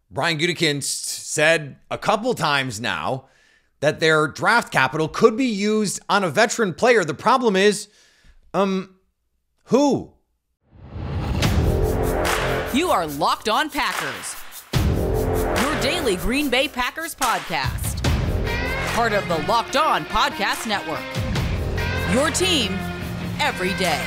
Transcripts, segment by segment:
Brian Gutekunst said a couple times now that their draft capital could be used on a veteran player. The problem is, who? You are Locked On Packers, your daily Green Bay Packers podcast. Part of the Locked On Podcast Network, your team every day.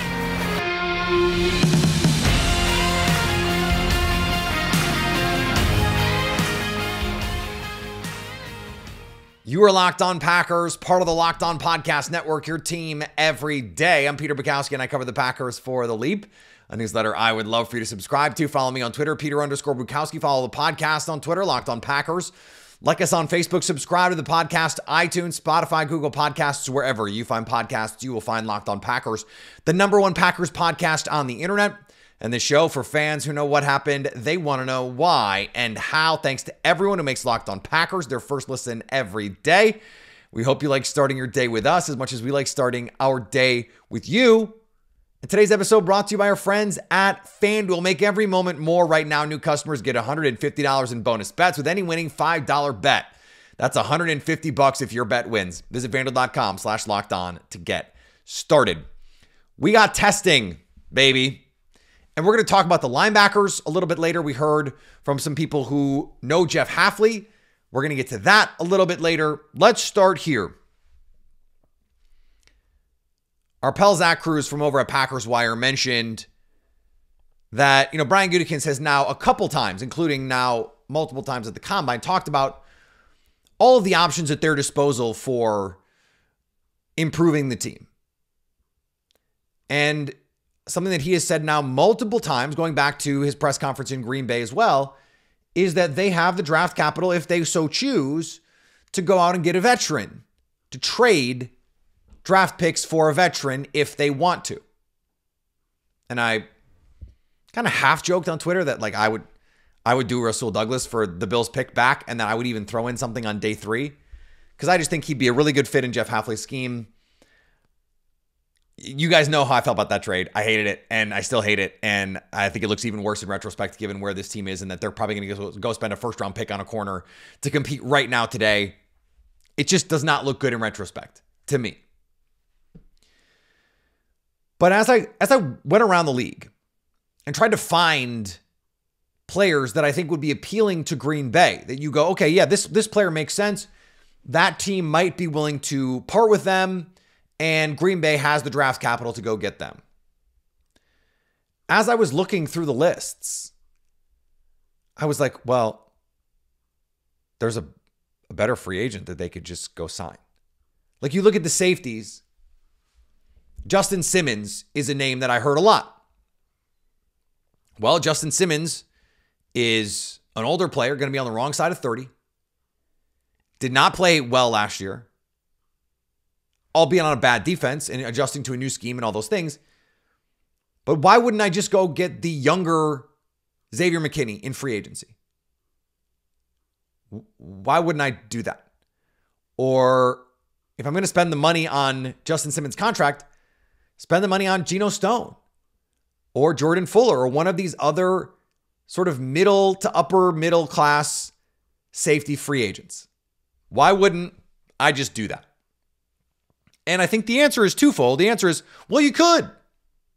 You are Locked On Packers, part of the Locked On Podcast Network, your team every day. I'm Peter Bukowski, and I cover the Packers for The Leap, a newsletter I would love for you to subscribe to. Follow me on Twitter, Peter_Bukowski. Follow the podcast on Twitter, Locked On Packers. Like us on Facebook, subscribe to the podcast, iTunes, Spotify, Google Podcasts, wherever you find podcasts, you will find Locked On Packers, the number one Packers podcast on the internet. And the show for fans who know what happened, they want to know why and how. Thanks to everyone who makes Locked On Packers their first listen every day. We hope you like starting your day with us as much as we like starting our day with you. And today's episode brought to you by our friends at FanDuel. Make every moment more. Right now, new customers get $150 in bonus bets with any winning $5 bet. That's $150 if your bet wins. Visit FanDuel.com/lockedon to get started. We got testing, baby. And we're going to talk about the linebackers a little bit later. We heard from some people who know Jeff Hafley. We're going to get to that a little bit later. Let's start here. Our pal Zach Cruz from over at Packers Wire mentioned that, Brian Gutekunst has now a couple times, including now multiple times at the Combine, talked about all of the options at their disposal for improving the team. And something that he has said now multiple times, going back to his press conference in Green Bay as well, is that they have the draft capital, if they so choose, to go out and get a veteran, to trade draft picks for a veteran if they want to. And I kind of half joked on Twitter that I would do Rasul Douglas for the Bills pick back, and then I would even throw in something on day 3, because I just think he'd be a really good fit in Jeff Hafley's scheme. You guys know how I felt about that trade. I hated it, and I still hate it, and I think it looks even worse in retrospect given where this team is and that they're probably going to go spend a first-round pick on a corner to compete right now today. It just does not look good in retrospect to me. But as I went around the league and tried to find players that I think would be appealing to Green Bay, that you go, okay, yeah, this player makes sense. That team might be willing to part with them, and Green Bay has the draft capital to go get them. As I was looking through the lists, I was like, well, there's a better free agent that they could just go sign. Like, you look at the safeties, Justin Simmons is a name that I heard a lot. Well, Justin Simmons is an older player, going to be on the wrong side of 30. Did not play well last year, albeit on a bad defense and adjusting to a new scheme and all those things. But why wouldn't I just go get the younger Xavier McKinney in free agency? Why wouldn't I do that? Or if I'm going to spend the money on Justin Simmons' contract, spend the money on Geno Stone or Jordan Fuller or one of these other sort of middle to upper middle class safety free agents. Why wouldn't I just do that? And I think the answer is twofold. The answer is, well, you could.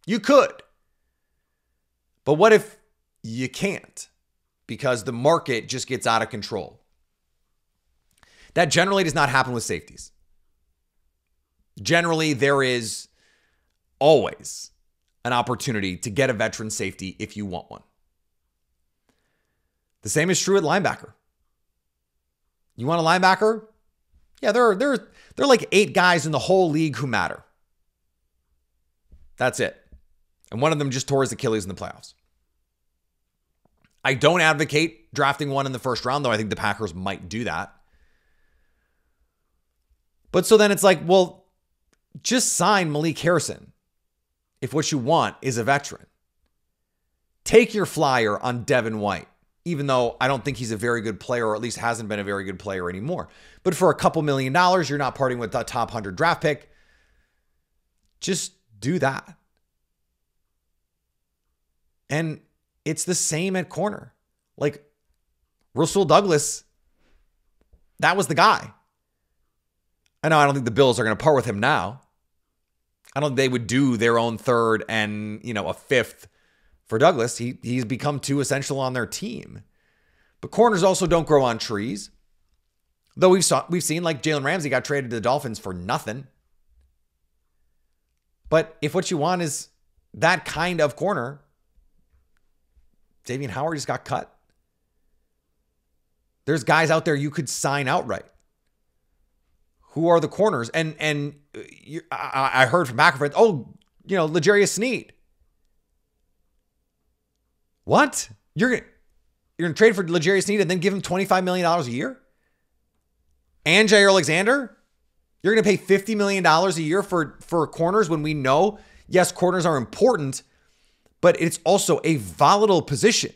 You could. But what if you can't? Because the market just gets out of control. That generally does not happen with safeties. Generally, there is always an opportunity to get a veteran safety if you want one. The same is true at linebacker. You want a linebacker? Yeah, there are like 8 guys in the whole league who matter. That's it. And one of them just tore his Achilles in the playoffs. I don't advocate drafting one in the first round, though I think the Packers might do that. But so then it's like, well, just sign Malik Harrison if what you want is a veteran. Take your flyer on Devin White, even though I don't think he's a very good player, or at least hasn't been a very good player anymore. But for a couple $1 million, you're not parting with the top 100 draft pick. Just do that. And it's the same at corner. Like, Rasul Douglas, that was the guy. I know I don't think the Bills are going to part with him now. I don't think they would do their own third and, a fifth for Douglas. He's become too essential on their team. But corners also don't grow on trees. Though we've seen like Jalen Ramsey got traded to the Dolphins for nothing. But if what you want is that kind of corner, Xavier Howard just got cut. There's guys out there you could sign outright. Who are the corners? And I heard from Packer fans, L'Jarius Sneed. What? You're gonna trade for L'Jarius Sneed and then give him $25 million a year? And Jair Alexander? You're going to pay $50 million a year for corners when we know, yes, corners are important, but it's also a volatile position.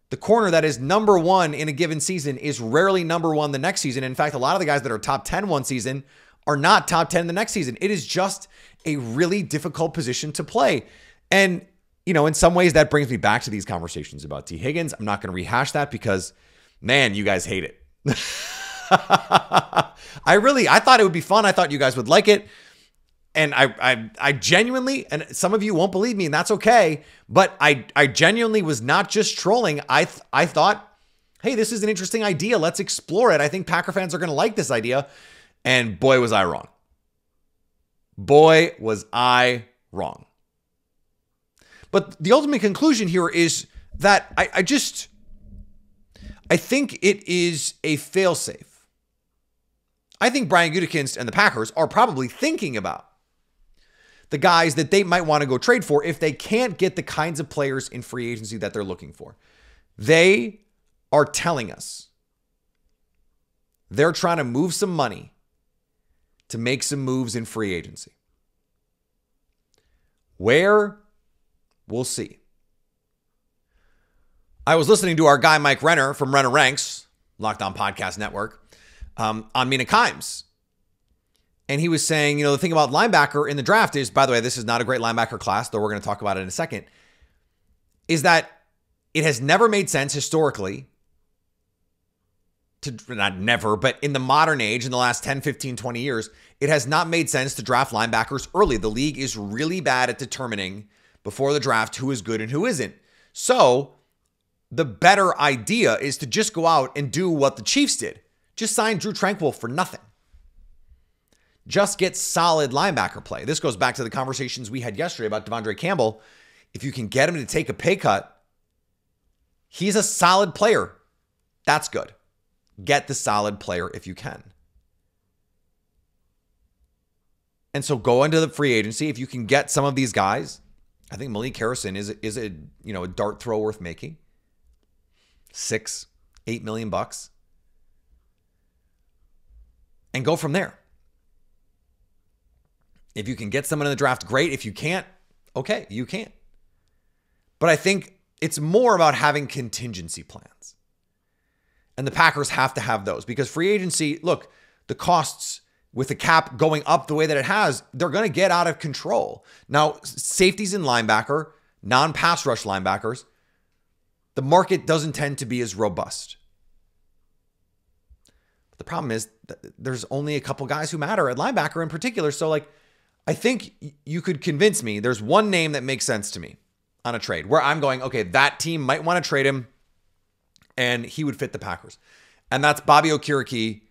The corner that is number one in a given season is rarely number one the next season. In fact, a lot of the guys that are top 10 one season are not top 10 the next season. It is just a really difficult position to play. And, in some ways that brings me back to these conversations about T. Higgins. I'm not going to rehash that because, man, you guys hate it. I thought it would be fun. I thought you guys would like it. And I genuinely, and some of you won't believe me, and that's okay, but I genuinely was not just trolling. I thought, hey, this is an interesting idea. Let's explore it. I think Packer fans are going to like this idea. And boy, was I wrong. Boy, was I wrong. But the ultimate conclusion here is that I think it is a failsafe. I think Brian Gutekunst and the Packers are probably thinking about the guys that they might want to go trade for if they can't get the kinds of players in free agency that they're looking for. They are telling us they're trying to move some money to make some moves in free agency. Where? We'll see. I was listening to our guy Mike Renner from Renner Ranks, Locked On Podcast Network, on Mina Kimes. And he was saying, the thing about linebacker in the draft is, by the way, this is not a great linebacker class, though we're going to talk about it in a second, is that it has never made sense historically not never, but in the modern age, in the last 10, 15, 20 years, it has not made sense to draft linebackers early. The league is really bad at determining before the draft who is good and who isn't. So the better idea is to just go out and do what the Chiefs did. Just sign Drew Tranquill for nothing. Just get solid linebacker play. This goes back to the conversations we had yesterday about Devondre Campbell. If you can get him to take a pay cut, he's a solid player. That's good. Get the solid player if you can. And so go into the free agency. If you can get some of these guys, I think Malik Harrison is a dart throw worth making. $6-8 million bucks. And go from there. If you can get someone in the draft, great. If you can't, okay, you can't. But I think it's more about having contingency plans. And the Packers have to have those because free agency, look, the costs with the cap going up the way that it has, they're going to get out of control. Now, safeties and linebacker, non-pass rush linebackers, the market doesn't tend to be as robust. But the problem is that there's only a couple guys who matter at linebacker in particular. So, I think you could convince me there's one name that makes sense to me on a trade where I'm going, okay, that team might want to trade him and he would fit the Packers. And that's Bobby Okereke,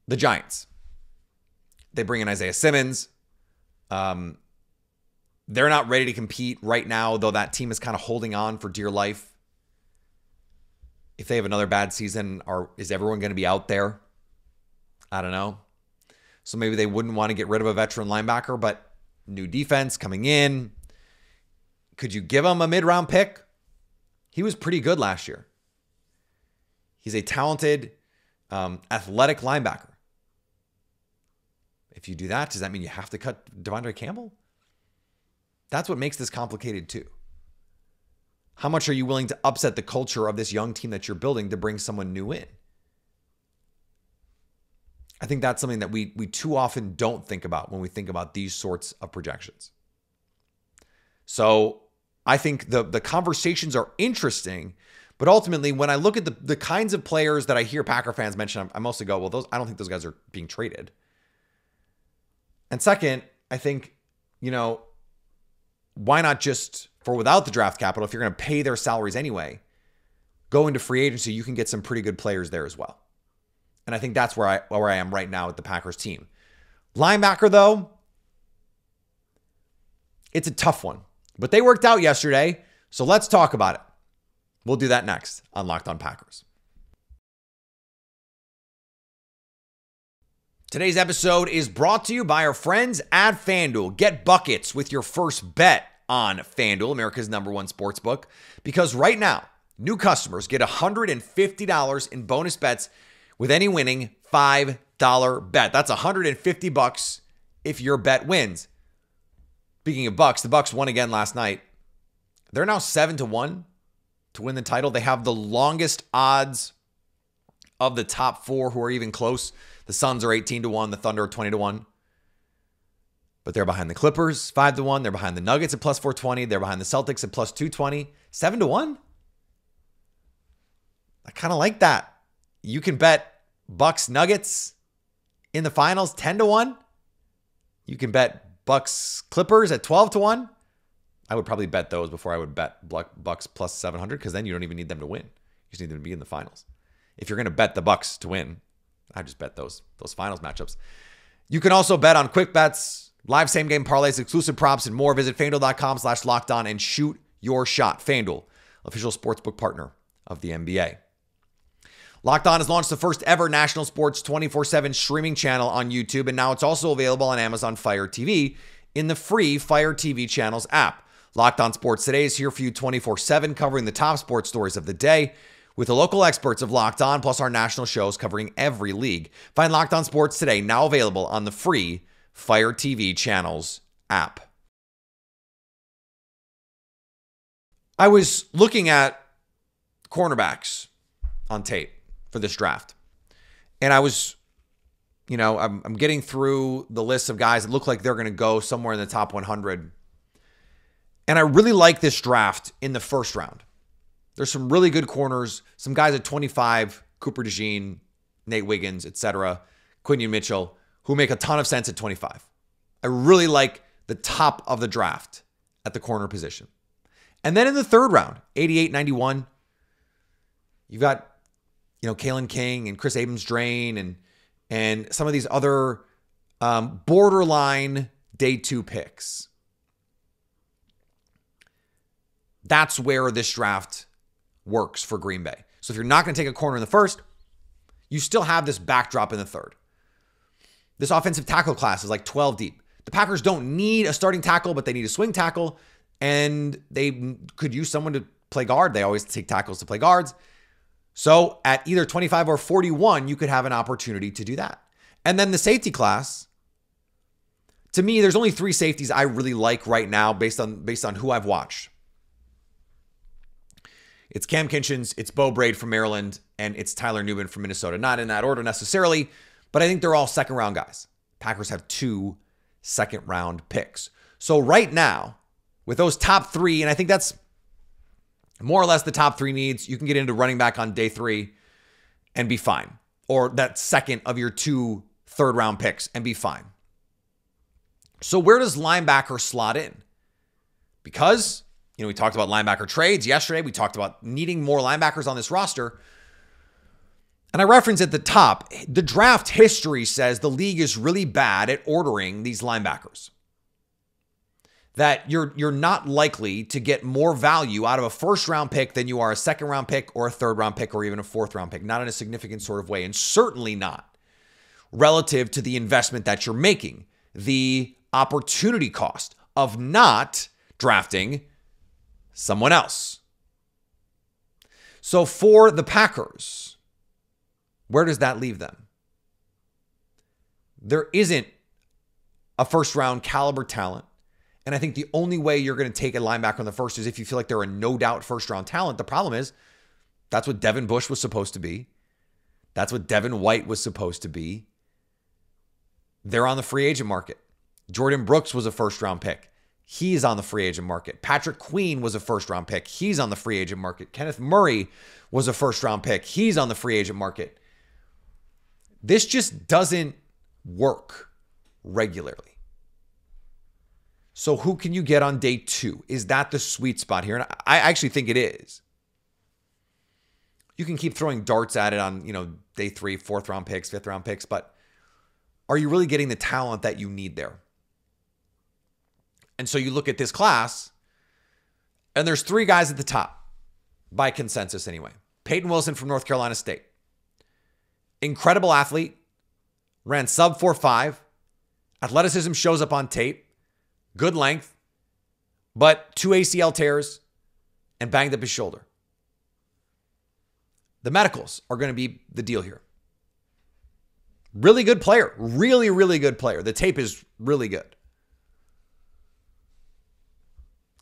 the Giants. They bring in Isaiah Simmons. They're not ready to compete right now, though that team is kind of holding on for dear life. If they have another bad season, is everyone going to be out there? I don't know. So maybe they wouldn't want to get rid of a veteran linebacker, but new defense coming in. Could you give him a mid-round pick? He was pretty good last year. He's a talented, athletic linebacker. If you do that, does that mean you have to cut Devondre Campbell? That's what makes this complicated too. How much are you willing to upset the culture of this young team that you're building to bring someone new in? I think that's something that we too often don't think about when we think about these sorts of projections. So I think the conversations are interesting, But ultimately, when I look at the kinds of players that I hear Packer fans mention, I mostly go, well, I don't think those guys are being traded. And second, I think, why not just, for without the draft capital, if you're going to pay their salaries anyway, go into free agency, you can get some pretty good players there as well. And I think that's where I am right now with the Packers team. Linebacker, though, it's a tough one. But they worked out yesterday, so let's talk about it. We'll do that next on Locked On Packers. Today's episode is brought to you by our friends at FanDuel. Get buckets with your first bet on FanDuel, America's #1 sportsbook, because right now, new customers get $150 in bonus bets with any winning $5 bet. That's $150 if your bet wins. Speaking of Bucks, the Bucks won again last night. They're now 7-1 to win the title. They have the longest odds of the top four who are even close. The Suns are 18-1, the Thunder are 20-1. But they're behind the Clippers, 5-1. They're behind the Nuggets at plus 420. They're behind the Celtics at plus 220. 7-1? I kind of like that. You can bet Bucks Nuggets in the finals 10-1. You can bet Bucks Clippers at 12-1. I would probably bet those before I would bet Bucks plus 700, because then you don't even need them to win. You just need them to be in the finals. If you're going to bet the Bucks to win, I just bet those finals matchups. You can also bet on quick bets, live same game parlays, exclusive props, and more. Visit FanDuel.com/lockedon and shoot your shot. FanDuel, official sportsbook partner of the NBA. Locked On has launched the first ever national sports 24/7 streaming channel on YouTube, and now it's also available on Amazon Fire TV in the free Fire TV channels app. Locked On Sports Today is here for you 24/7, covering the top sports stories of the day with the local experts of Locked On, plus our national shows covering every league. Find Locked On Sports Today, now available on the free Fire TV channels app. I was looking at cornerbacks on tape for this draft, and I was, I'm getting through the list of guys that look like they're going to go somewhere in the top 100. And I really like this draft in the first round. There's some really good corners, some guys at 25, Cooper DeJean, Nate Wiggins, etc., Quinion Mitchell, who make a ton of sense at 25. I really like the top of the draft at the corner position. And then in the third round, 88, 91, you've got, Kalen King and Chris Abrams-Drain and some of these other borderline day 2 picks. That's where this draft works for Green Bay. So if you're not going to take a corner in the first, you still have this backdrop in the third. This offensive tackle class is like 12 deep. The Packers don't need a starting tackle, but they need a swing tackle, and they could use someone to play guard. They always take tackles to play guards. So at either 25 or 41, you could have an opportunity to do that. And then the safety class, to me, there's only 3 safeties I really like right now based on who I've watched. It's Cam Kinchins, it's Bo Braid from Maryland, and it's Tyler Newman from Minnesota. Not in that order necessarily, but I think they're all second-round guys. Packers have 2 second-round picks. So right now, with those top 3, and I think that's more or less the top 3 needs, you can get into running back on day 3 and be fine. Or that second of your 2 third-round picks and be fine. So where does linebacker slot in? Because we talked about linebacker trades yesterday. We talked about needing more linebackers on this roster. And I referenced at the top, the draft history says the league is really bad at ordering these linebackers. That you're not likely to get more value out of a first-round pick than you are a second-round pick or a third-round pick or even a fourth-round pick. Not in a significant sort of way, and certainly not relative to the investment that you're making. The opportunity cost of not drafting someone else. So for the Packers, where does that leave them? There isn't a first-round caliber talent. And I think the only way you're going to take a linebacker in the first is if you feel like they're a no-doubt first-round talent. The problem is that's what Devin Bush was supposed to be. That's what Devin White was supposed to be. They're on the free agent market. Jordan Brooks was a first-round pick. He's on the free agent market. Patrick Queen was a first-round pick. He's on the free agent market. Kenneth Murray was a first-round pick. He's on the free agent market. This just doesn't work regularly. So who can you get on day 2? Is that the sweet spot here? And I actually think it is. You can keep throwing darts at it on, day 3, 4th round picks, 5th round picks, but are you really getting the talent that you need there? And so you look at this class, and there's 3 guys at the top, by consensus anyway. Peyton Wilson from North Carolina State. Incredible athlete, ran sub 4.5. Athleticism shows up on tape. Good length, but 2 ACL tears and banged up his shoulder. The medicals are going to be the deal here. Really good player. Really, really good player. The tape is really good.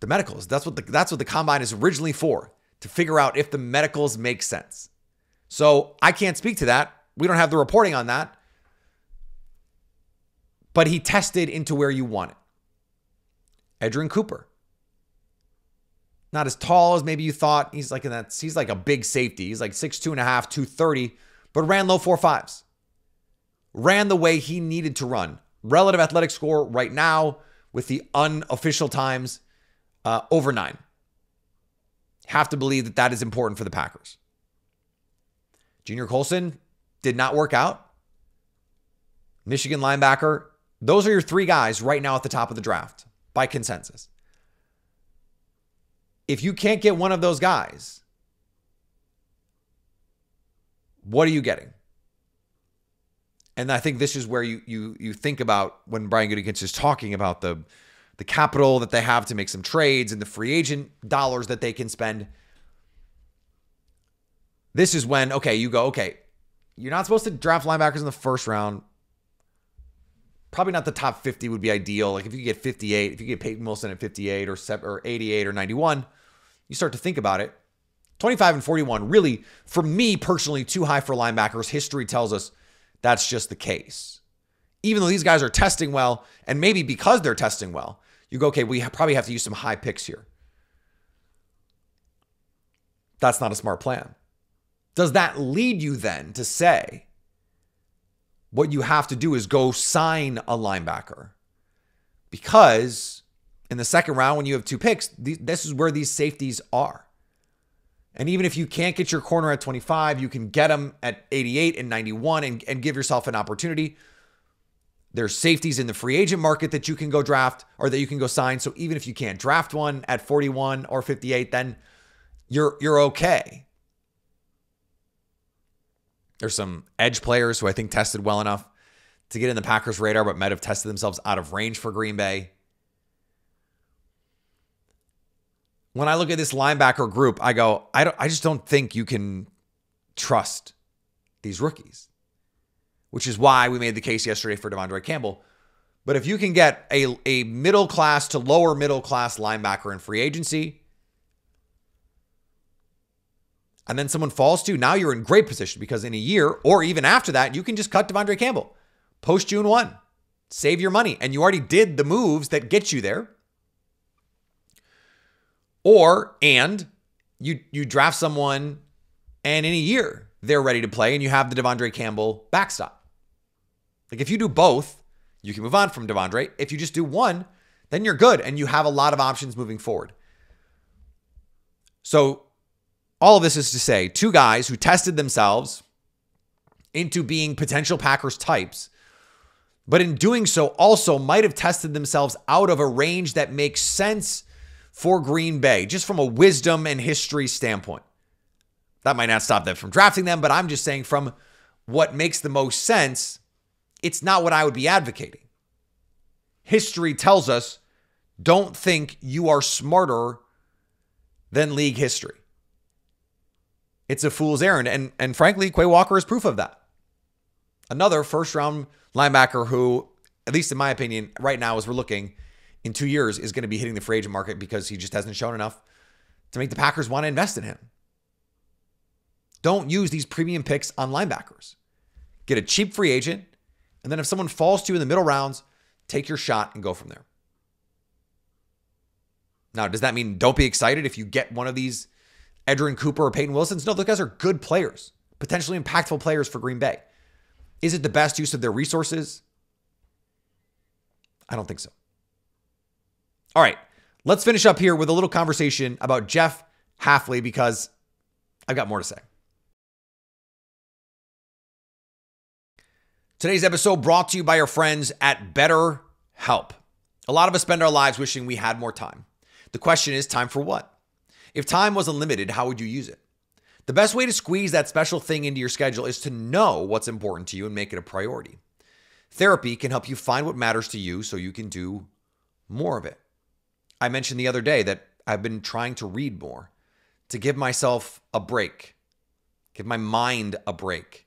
The medicals, that's what the combine is originally for, to figure out if the medicals make sense. So I can't speak to that. We don't have the reporting on that. But he tested into where you want it. Edgerrin Cooper. Not as tall as maybe you thought. He's like a big safety. He's like 6'2.5", 230, but ran low 4.5s. Ran the way he needed to run. Relative athletic score right now with the unofficial times, over 9. Have to believe that is important for the Packers. Junior Colson did not work out. Michigan linebacker. Those are your 3 guys right now at the top of the draft by consensus. If you can't get one of those guys, what are you getting? And I think this is where you think about when Brian Gutekunst is talking about the capital that they have to make some trades and the free agent dollars that they can spend. This is when, you're not supposed to draft linebackers in the first round. Probably not the top 50 would be ideal. Like if you get 58, if you get Peyton Wilson at 58 or 88 or 91, you start to think about it. 25 and 41, really, for me personally, too high for linebackers. History tells us that's just the case. Even though these guys are testing well, and maybe because they're testing well, you go, we probably have to use some high picks here. That's not a smart plan. Does that lead you then to say what you have to do is go sign a linebacker? Because in the second round, when you have 2 picks, this is where these safeties are. And even if you can't get your corner at 25, you can get them at 88 and 91 and give yourself an opportunity. There's safeties in the free agent market that you can go draft or that you can go sign. So even if you can't draft one at 41 or 58, then you're okay. There's some edge players who I think tested well enough to get in the Packers' radar, but might have tested themselves out of range for Green Bay. When I look at this linebacker group, I go, I just don't think you can trust these rookies, which is why we made the case yesterday for Devondre Campbell. But if you can get a middle-class to lower middle-class linebacker in free agency, and then someone falls to, now you're in great position because in a year or even after that, you can just cut Devondre Campbell. Post June 1. Save your money. And you already did the moves that get you there. And you draft someone and in a year they're ready to play and you have the Devondre Campbell backstop. Like if you do both, you can move on from Devondre. If you just do one, then you're good and you have a lot of options moving forward. So all of this is to say 2 guys who tested themselves into being potential Packers types, but in doing so also might have tested themselves out of a range that makes sense for Green Bay, just from a wisdom and history standpoint. That might not stop them from drafting them, but I'm just saying from what makes the most sense, it's not what I would be advocating. History tells us, don't think you are smarter than league history. It's a fool's errand. And frankly, Quay Walker is proof of that. Another first-round linebacker who, at least in my opinion, right now as we're looking, in 2 years is going to be hitting the free agent market because he just hasn't shown enough to make the Packers want to invest in him. Don't use these premium picks on linebackers. Get a cheap free agent, and then if someone falls to you in the middle rounds, take your shot and go from there. Now, does that mean don't be excited if you get one of these Edgerrin Cooper or Peyton Wilsons? No, those guys are good players, potentially impactful players for Green Bay. Is it the best use of their resources? I don't think so. All right, let's finish up here with a little conversation about Jeff Hafley because I've got more to say. Today's episode brought to you by our friends at BetterHelp. A lot of us spend our lives wishing we had more time. The question is, time for what? If time was unlimited, how would you use it? The best way to squeeze that special thing into your schedule is to know what's important to you and make it a priority. Therapy can help you find what matters to you so you can do more of it. I mentioned the other day that I've been trying to read more, to give myself a break, give my mind a break.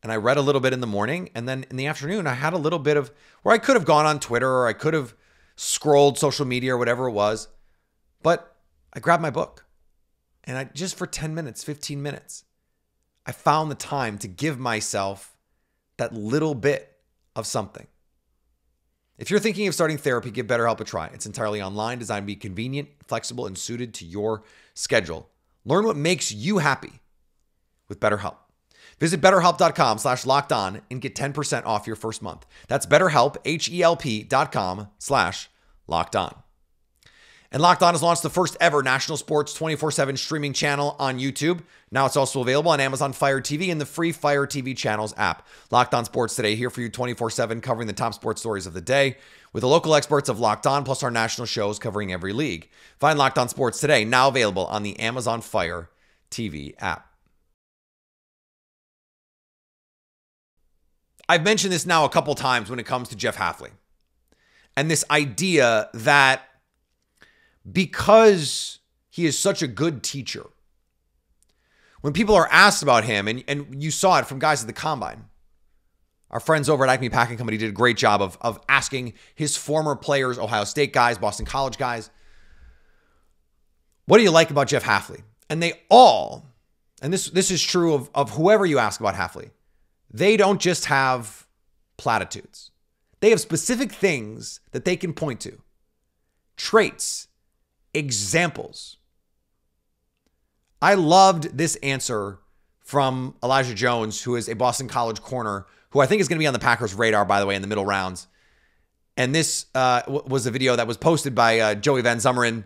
And I read a little bit in the morning, and then in the afternoon, I had a little bit of where I could have gone on Twitter or I could have scrolled social media or whatever it was, but I grabbed my book. And I just for 10 minutes, 15 minutes, I found the time to give myself that little bit of something. If you're thinking of starting therapy, give BetterHelp a try. It's entirely online, designed to be convenient, flexible, and suited to your schedule. Learn what makes you happy with BetterHelp. Visit BetterHelp.com/lockedon and get 10% off your first month. That's BetterHelp, HELP.com/lockedon. And Locked On has launched the first ever national sports 24/7 streaming channel on YouTube. Now it's also available on Amazon Fire TV and the free Fire TV channels app. Locked On Sports Today, here for you 24/7, covering the top sports stories of the day with the local experts of Locked On, plus our national shows covering every league. Find Locked On Sports Today, now available on the Amazon Fire TV app. I've mentioned this now a couple times when it comes to Jeff Hafley. And this idea that because he is such a good teacher, when people are asked about him, and you saw it from guys at the Combine, our friends over at Acme Packing Company did a great job of asking his former players, Ohio State guys, Boston College guys, what do you like about Jeff Hafley? And they all, and this is true of whoever you ask about Hafley, they don't just have platitudes. They have specific things that they can point to, traits, examples. I loved this answer from Elijah Jones, who is a Boston College corner, who I think is going to be on the Packers' radar, by the way, in the middle rounds. And this was a video that was posted by Joey Van Zummeren,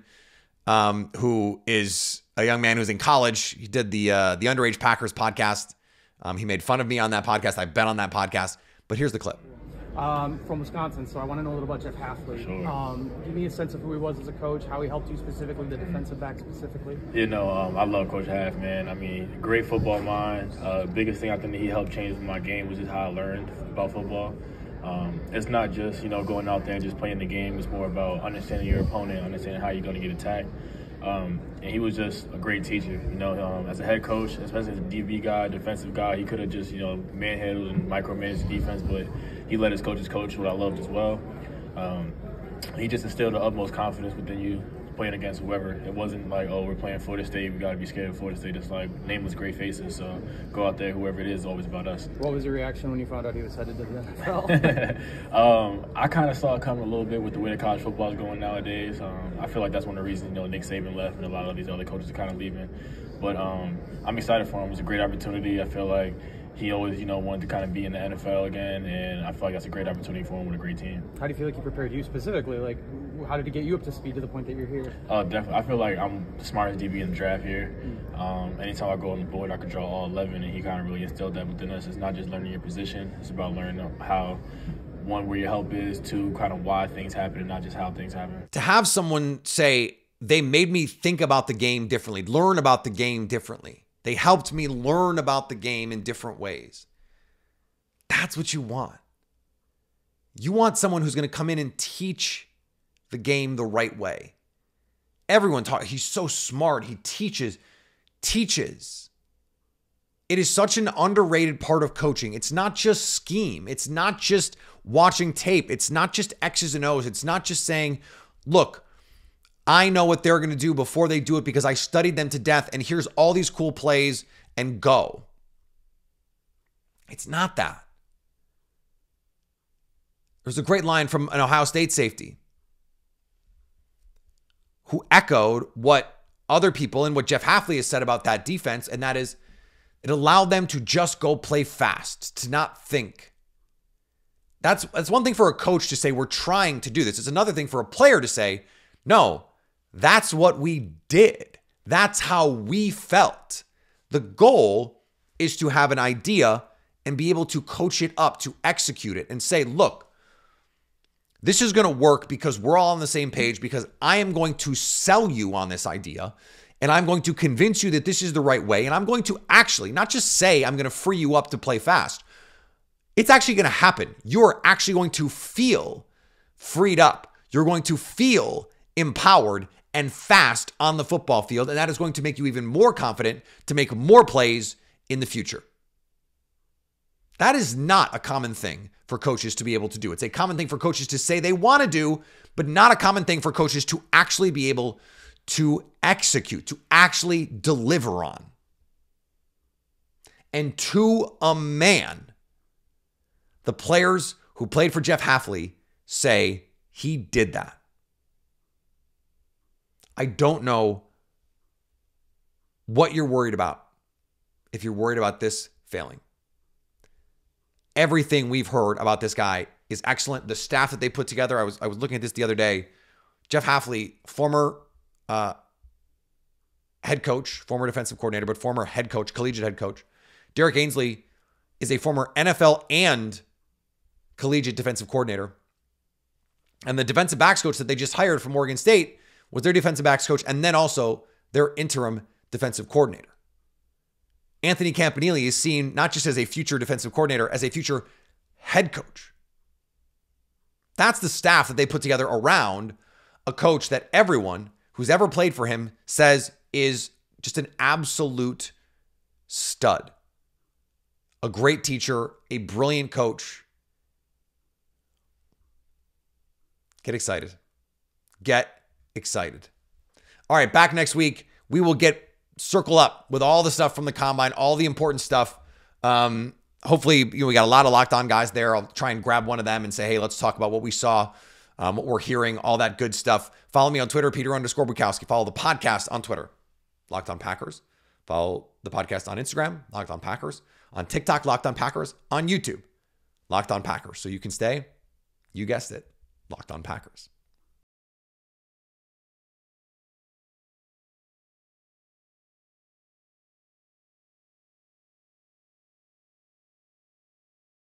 who is a young man who's in college. He did the Underage Packers podcast. He made fun of me on that podcast. I've been on that podcast. But here's the clip. From Wisconsin, so I want to know a little about Jeff Hafley. Sure. Give me a sense of who he was as a coach, how he helped you specifically, the defensive back specifically. You know, I love Coach Haf, man. I mean, great football mind. Biggest thing I think that he helped change my game was just how I learned about football. It's not just, going out there and just playing the game. It's more about understanding your opponent, understanding how you're going to get attacked. And he was just a great teacher, as a head coach, especially as a DB guy, defensive guy. He could have just, manhandled and micromanaged the defense, but he let his coaches coach, what I loved as well. He just instilled the utmost confidence within you playing against whoever. It wasn't like, oh, we're playing Florida State, we got to be scared of Florida State. It's like nameless great faces, so go out there, whoever it is always about us. What was your reaction when you found out he was headed to the NFL? I kind of saw it coming a little bit with the way that college football is going nowadays. I feel like that's one of the reasons, Nick Saban left and a lot of these other coaches are kind of leaving. But I'm excited for him. It's a great opportunity. I feel like he always, wanted to kind of be in the NFL again, and I feel like that's a great opportunity for him with a great team. How do you feel like he prepared you specifically? Like, how did he get you up to speed to the point that you're here? Definitely. I feel like I'm the smartest DB in the draft here. Anytime I go on the board, I can draw all 11, and he kind of really instilled that within us. It's not just learning your position. It's about learning how, one, where your help is, two, kind of why things happen and not just how things happen. To have someone say, they made me think about the game differently, learn about the game differently. They helped me learn about the game in different ways. That's what you want. You want someone who's going to come in and teach the game the right way. Everyone talks, he's so smart. He teaches. It is such an underrated part of coaching. It's not just scheme. It's not just watching tape. It's not just X's and O's. It's not just saying, look, I know what they're going to do before they do it because I studied them to death, and here's all these cool plays, and go. It's not that. There's a great line from an Ohio State safety. who echoed what other people and what Jeff Hafley has said about that defense, and that is it allowed them to just go play fast, to not think. That's one thing for a coach to say, we're trying to do this. It's another thing for a player to say, no, that's what we did. That's how we felt. The goal is to have an idea and be able to coach it up, to execute it and say, look, this is going to work because we're all on the same page, because I am going to sell you on this idea and I'm going to convince you that this is the right way. And I'm going to actually not just say I'm going to free you up to play fast. It's actually going to happen. You're actually going to feel freed up. You're going to feel empowered and fast on the football field. And that is going to make you even more confident to make more plays in the future. That is not a common thing for coaches to be able to do. It's a common thing for coaches to say they want to do, but not a common thing for coaches to actually be able to execute, to actually deliver on. And to a man, the players who played for Jeff Hafley say he did that. I don't know what you're worried about if you're worried about this failing. Everything we've heard about this guy is excellent. The staff that they put together, I was looking at this the other day. Jeff Hafley, former head coach, former defensive coordinator, but former head coach, collegiate head coach. Derek Ainsley is a former NFL and collegiate defensive coordinator. And the defensive backs coach that they just hired from Oregon State was their defensive backs coach and then also their interim defensive coordinator. Anthony Campanile is seen not just as a future defensive coordinator, as a future head coach. That's the staff that they put together around a coach that everyone who's ever played for him says is just an absolute stud. A great teacher, a brilliant coach. Get excited. Get excited. All right, back next week. We will circle up with all the stuff from the combine, all the important stuff. Hopefully, we got a lot of locked on guys there. I'll try and grab one of them and say, hey, let's talk about what we saw, what we're hearing, all that good stuff. Follow me on Twitter, Peter_Bukowski. Follow the podcast on Twitter, Locked On Packers. Follow the podcast on Instagram, Locked On Packers. On TikTok, Locked On Packers. On YouTube, Locked On Packers. So you can stay, you guessed it, Locked On Packers.